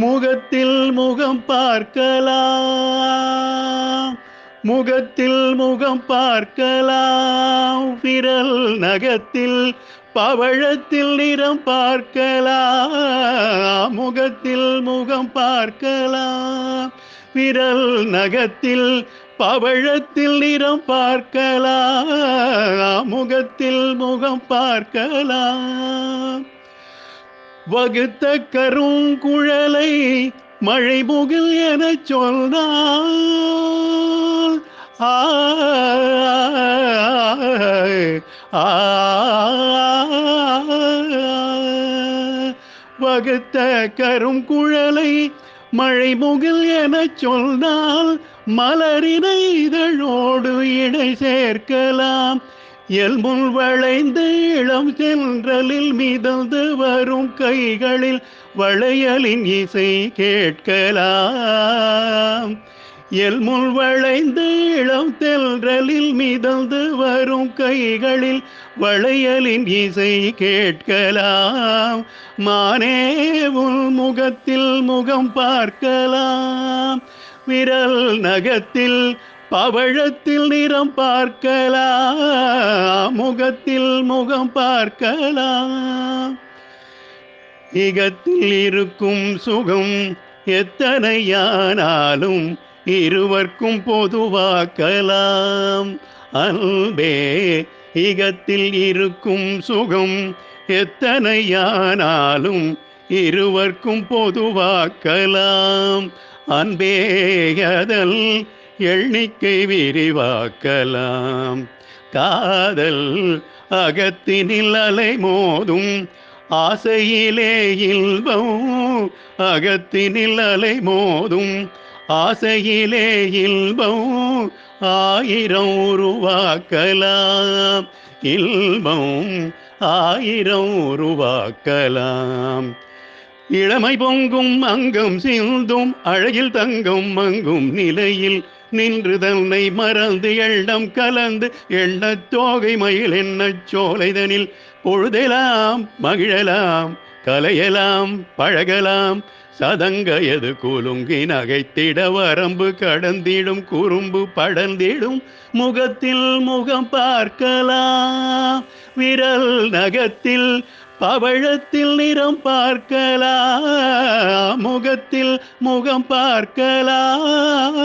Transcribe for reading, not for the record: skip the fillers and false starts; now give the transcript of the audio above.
முகத்தில் முகம் பார்க்கலாம், முகத்தில் முகம் பார்க்கலாம், விரல் நகத்தில் பவழத்தில் நிறம் பார்க்கலாம். முகத்தில் முகம் பார்க்கலாம், விரல் நகத்தில் பவழத்தில் நிறம் பார்க்கலாம். முகத்தில் முகம் பார்க்கலாம். வகுத்த கருங்குழலை மழைமுகில் எனச் சொன்னாள். வகுத்த கருங்குழலை மழைமுகில் எனச் சொன்னால் மலரினை இதழோடு இடை சேர்க்கலாம். எல்முள் வளைந்து இளம் சென்றலில் மிதந்து வரும் கைகளில் வளையலின் இசை கேட்கலாம். எல்முள் வளைந்து இளம் தென்றலில் மிதந்து வரும் கைகளில் வளையலின் இசை கேட்கலாம். மானே உன் முகத்தில் முகம் பார்க்கலாம், விரல் நகத்தில் பவழத்தில் நிறம் பார்க்கலாம். முகத்தில் முகம் பார்க்கலாம். இகத்தில் இருக்கும் சுகம் எத்தனையானாலும் இருவர்க்கும் பொதுவாக்கலாம். அன்பே, இகத்தில் இருக்கும் சுகம் எத்தனையானாலும் இருவர்க்கும் பொதுவாக்கலாம். அன்பே, அதல் எண்ணிக்கை விரிவாக்கலாம். காதல் அகத்தினில் அலை மோதும் ஆசையிலே இல்பம், அகத்தினில் அலை மோதும் ஆசையிலே இல்பம் ஆயிரம் உருவாக்கலாம். இல்பம் ஆயிரம் உருவாக்கலாம். இளமை பொங்கும் அங்கம் சிந்தும் அழகில் தங்கம் மங்கும் நிலையில் நின்று தன்னை மறந்து எண்ணம் கலந்து எண்ணத் தோகை மயில் எண்ணச் சோலைதனில் பொழுதெல்லாம் மகிழலாம், கலையலாம், பழகலாம். சதங்கயது குலுங்கி நகைத்திட வரம்பு கடந்திடும் குறும்பு படர்ந்திடும். முகத்தில் முகம் பார்க்கலாம், விரல் நகத்தில் பவழத்தில் நிறம் பார்க்கலாம். முகத்தில் முகம் பார்க்கலாம்.